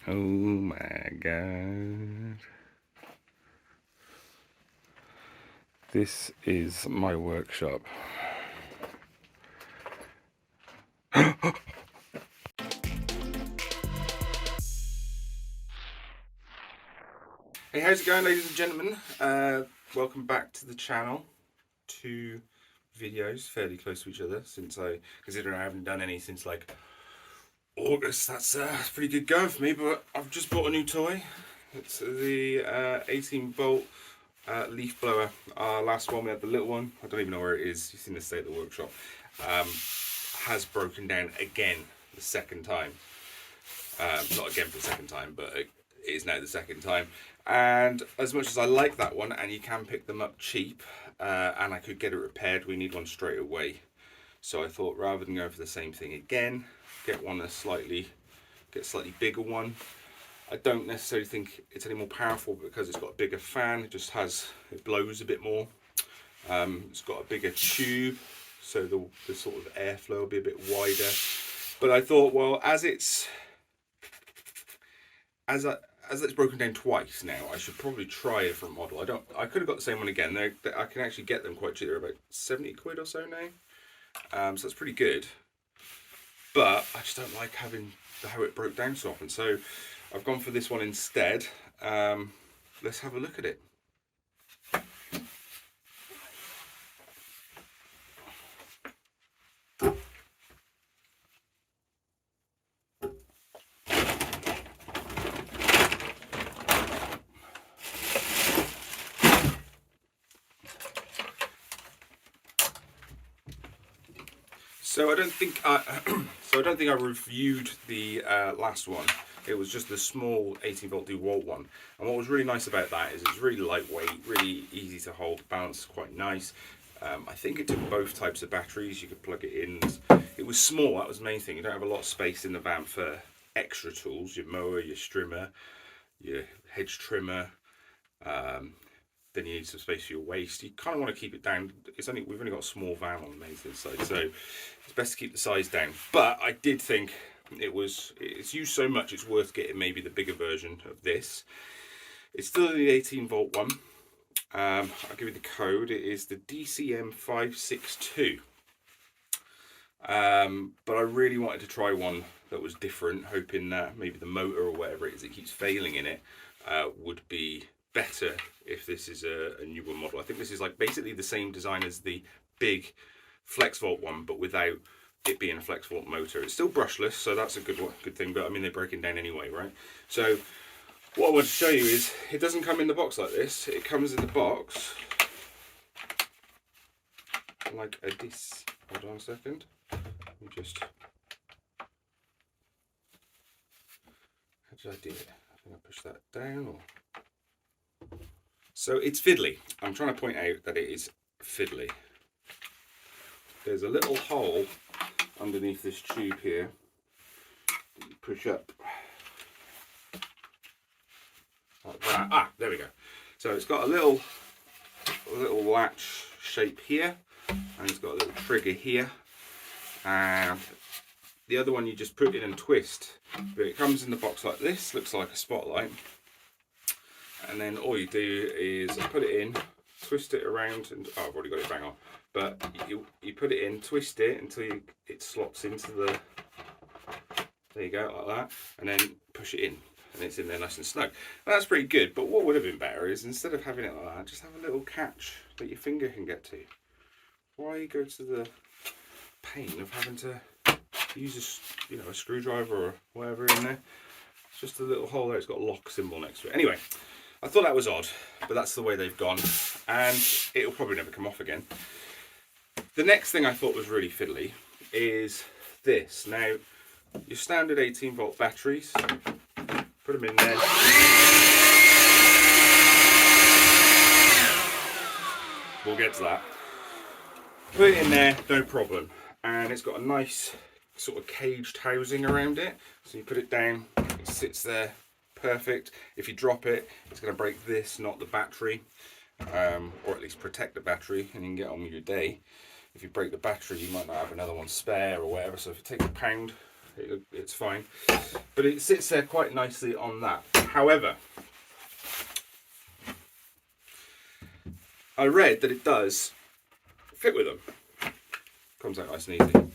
Oh my god. This is my workshop. Hey, how's it going, ladies and gentlemen? Welcome back to the channel. 2 videos fairly close to each other since considering I haven't done any since like August. That's pretty good going for me, but I've just bought a new toy. It's the 18 volt leaf blower. Last one we had the little one. I don't even know where it is. It's in the state of the workshop. Has broken down again the second time. Not again for the second time, but it is now the second time. And as much as I like that one, and you can pick them up cheap, and I could get it repaired, we need one straight away. So I thought rather than go for the same thing again, get a slightly bigger one. I don't necessarily think it's any more powerful because it's got a bigger fan. It blows a bit more. It's got a bigger tube, so the sort of airflow will be a bit wider. But I thought, well, as it's broken down twice now, I should probably try a different model. I could have got the same one again. I can actually get them quite cheap. They're about 70 quid or so now. So that's pretty good. But I just don't like how it broke down so often. So I've gone for this one instead. Let's have a look at it. So I don't think I reviewed the last one. It was just the small 18 volt DeWalt one. And what was really nice about that is it's really lightweight, really easy to hold. The balance is quite nice. I think it took both types of batteries. You could plug it in. It was small. That was the main thing. You don't have a lot of space in the van for extra tools. Your mower, your strimmer, your hedge trimmer. Then you need some space for your waste. You kind of want to keep it down. We've only got a small van on the maintenance side, so it's best to keep the size down. But I did think it's used so much, it's worth getting maybe the bigger version of this. It's still the 18 volt one. I'll give you the code. It is the DCM562. But I really wanted to try one that was different, hoping that maybe the motor or whatever it is that keeps failing in it would be better if this is a newer model. I think this is like basically the same design as the big flex volt one, but without it being a flex volt motor. It's still brushless, so that's a good thing, but I mean, they're breaking down anyway, right? So what I want to show you is it doesn't come in the box like this. It comes in the box like this. Hold on a second. Let me just, how did I do it? I think I pushed that down, or so it's fiddly. I'm trying to point out that it is fiddly. There's a little hole underneath this tube here that you push up like that. There we go. So it's got a little latch shape here, and it's got a little trigger here, and the other one you just put in and twist. But it comes in the box like this, looks like a spotlight. And then all you do is put it in, twist it around, and I've already got it bang on. But you put it in, twist it until it slots into the, there you go, like that, and then push it in, and it's in there nice and snug. Well, that's pretty good, but what would have been better is instead of having it like that, just have a little catch that your finger can get to. Why go to the pain of having to use a screwdriver or whatever in there? It's just a little hole there. It's got a lock symbol next to it. Anyway, I thought that was odd, but that's the way they've gone, and it'll probably never come off again. The next thing I thought was really fiddly is this. Now, your standard 18 volt batteries, put them in there. We'll get to that. Put it in there, no problem. And it's got a nice sort of caged housing around it. So you put it down, it sits there, perfect. If you drop it, it's going to break this, not the battery, or at least protect the battery, and you can get on with your day. If you break the battery, you might not have another one spare or whatever. So if it takes £1, it's fine. But it sits there quite nicely on that. However, I read that it does fit with them. Comes out nice and easy.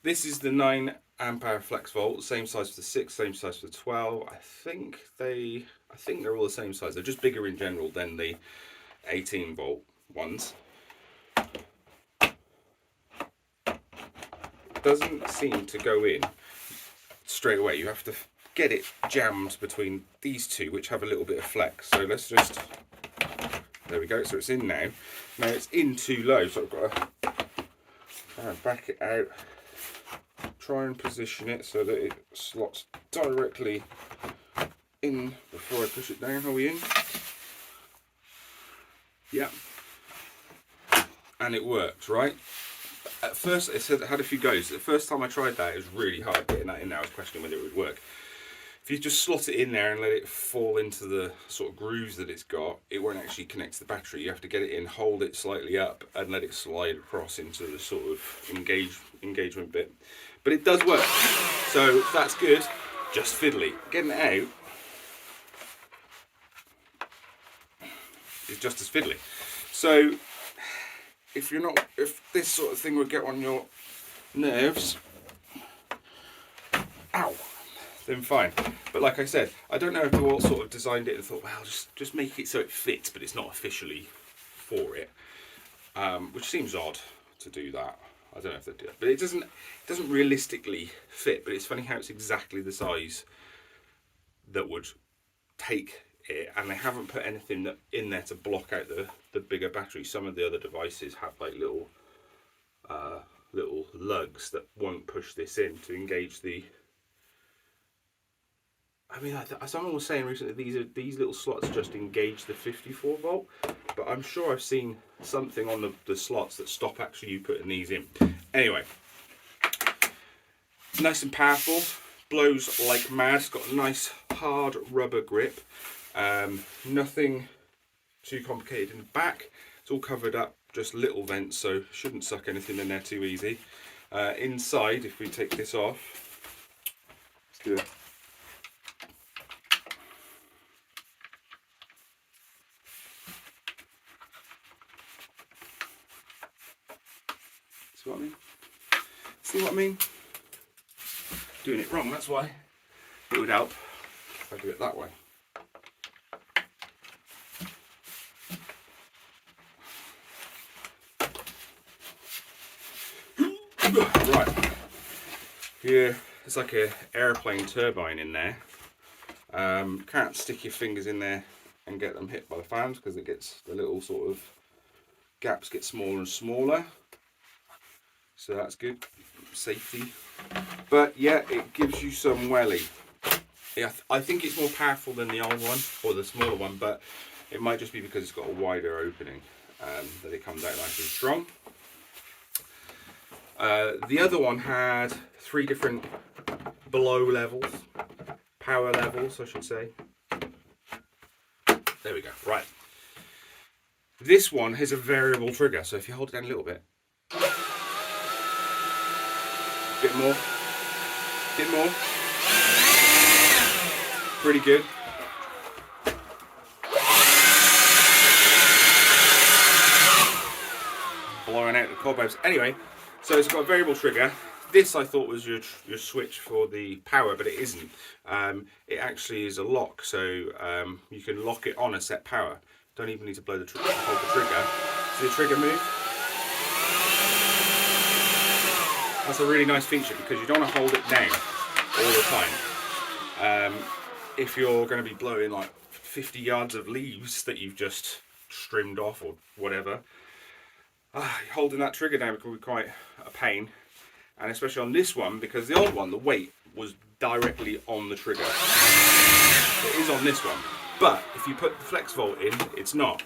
This is the 9 amp hour flex volt, same size for the 6, same size for the 12. I think they're all the same size. They're just bigger in general than the 18 volt ones. Doesn't seem to go in straight away. You have to get it jammed between these two, which have a little bit of flex. So let's just, there we go. So it's in now. Now it's in too low, so I've got to try and back it out. Try and position it so that it slots directly in before I push it down. Are we in? Yeah. And it works, right? At first, it said it had a few goes. The first time I tried that, it was really hard getting that in there. I was questioning whether it would work. If you just slot it in there and let it fall into the sort of grooves that it's got, it won't actually connect to the battery. You have to get it in, hold it slightly up, and let it slide across into the sort of engagement bit. But it does work, so that's good. Just fiddly. Getting it out is just as fiddly. So if this sort of thing would get on your nerves, ow, then fine. But like I said, I don't know if DeWalt sort of designed it and thought, well, just make it so it fits, but it's not officially for it, which seems odd to do that. I don't know if they do it, but it doesn't realistically fit. But it's funny how it's exactly the size that would take it, and they haven't put anything in there to block out the bigger battery. Some of the other devices have like little lugs that won't push this in to engage the. I mean, someone was saying recently these little slots just engage the 54 volt, but I'm sure I've seen something on the slots that stop actually you putting these in. Anyway, nice and powerful, blows like mad. It's got a nice hard rubber grip. Nothing too complicated in the back. It's all covered up, just little vents, so shouldn't suck anything in there too easy. Inside, if we take this off, let's do it. See what I mean? See what I mean? Doing it wrong, that's why. It would help if I do it that way. Right, here it's like an airplane turbine in there. Can't stick your fingers in there and get them hit by the fans because the little sort of gaps get smaller and smaller. So that's good, safety. But yeah, it gives you some welly. Yeah, I think it's more powerful than the old one or the smaller one, but it might just be because it's got a wider opening that it comes out nice and strong. The other one had 3 different blow levels, power levels, I should say. There we go. Right. This one has a variable trigger, so if you hold it down a little bit. Bit more. Pretty good. Blowing out the cobwebs. Anyway, so it's got a variable trigger. This I thought was your switch for the power, but it isn't. It actually is a lock, so you can lock it on a set power. Don't even need to blow the trigger, hold the trigger. See the trigger move? That's a really nice feature because you don't want to hold it down all the time. If you're going to be blowing like 50 yards of leaves that you've just trimmed off or whatever, holding that trigger down could be quite a pain. And especially on this one, because the old one, the weight was directly on the trigger. It is on this one. But if you put the flex volt in, it's not.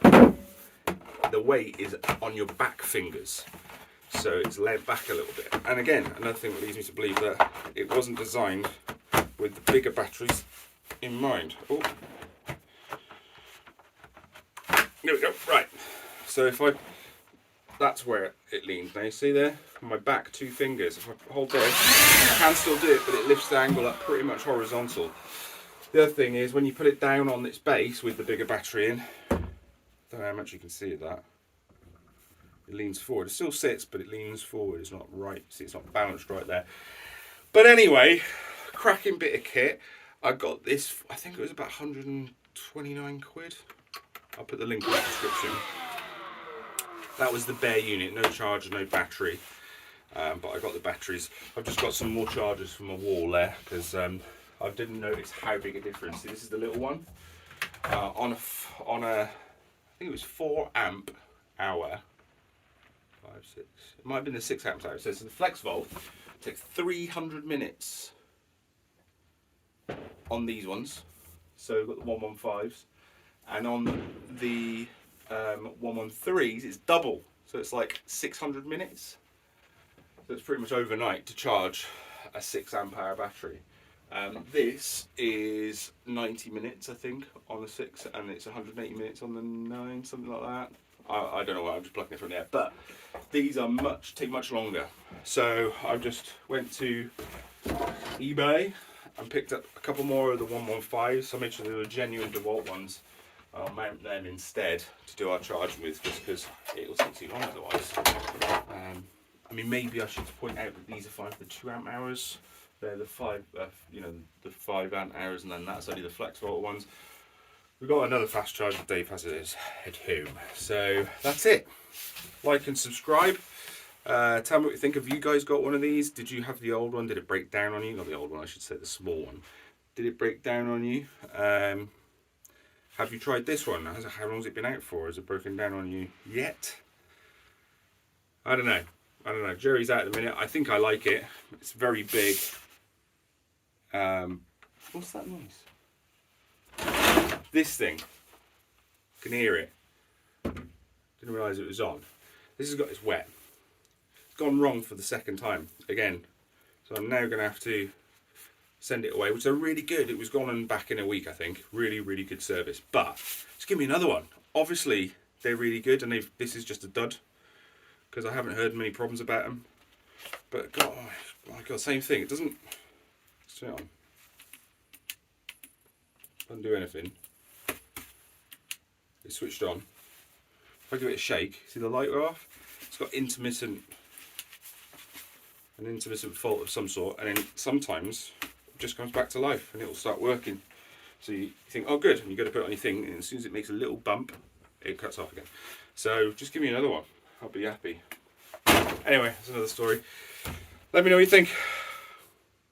The weight is on your back fingers. So it's laid back a little bit. And again, another thing that leads me to believe that it wasn't designed with the bigger batteries in mind. Oh. There we go. Right. So if that's where it leans. Now you see there, on my back 2 fingers. If I hold this, I can still do it, but it lifts the angle up pretty much horizontal. The other thing is when you put it down on its base with the bigger battery in, I don't know how much you can see of that. It leans forward. It still sits, but it leans forward. It's not right. See, it's not balanced right there. But anyway, cracking bit of kit. I got this, I think it was about 129 quid. I'll put the link in the description. That was the bare unit, no charger, no battery. But I got the batteries. I've just got some more chargers from a wall there because I didn't notice how big a difference. See, this is the little one. On a, I think it was 4 amp hour. 5, 6. It might have been the 6 amp hour. So the flex volt takes 300 minutes on these ones. So we've got the 115s, and on the 113s it's double. So it's like 600 minutes. So it's pretty much overnight to charge a 6 amp hour battery. This is 90 minutes, I think, on the 6, and it's 180 minutes on the 9, something like that. I don't know why, I'm just plucking it from there. But these are take much longer. So I just went to eBay and picked up a couple more of the 115s. So I made sure they were genuine DeWalt ones. I'll mount them instead to do our charging with, just because it'll take too long otherwise. I mean, maybe I should point out that these are fine for 2 amp hours. They're the 5, the 5 amp hours, and then that's only the flex volt ones. We've got another fast charger Dave has at home. So that's it. Like and subscribe. Tell me what you think. Have you guys got one of these? Did you have the old one? Did it break down on you? Not the old one, I should say, the small one. Did it break down on you? Have you tried this one? How long has it been out for? Has it broken down on you yet? I don't know. Jury's out at the minute. I think I like it. It's very big. What's that noise? This thing. I can hear it. Didn't realise it was on. This has got, it's wet. It's gone wrong for the 2nd time again. So I'm now going to have to send it away, which are really good. It was gone and back in a week, I think. Really, really good service. But just give me another one. Obviously, they're really good, and this is just a dud because I haven't heard many problems about them. But God, oh my God, same thing. It doesn't. Let's turn it on. Doesn't do anything. It's switched on. If I give it a shake, see the light go off? It's got an intermittent fault of some sort, and then sometimes it just comes back to life and it'll start working. So you think, oh good, and you got to put it on your thing, and as soon as it makes a little bump, it cuts off again. So just give me another one. I'll be happy. Anyway, that's another story. Let me know what you think.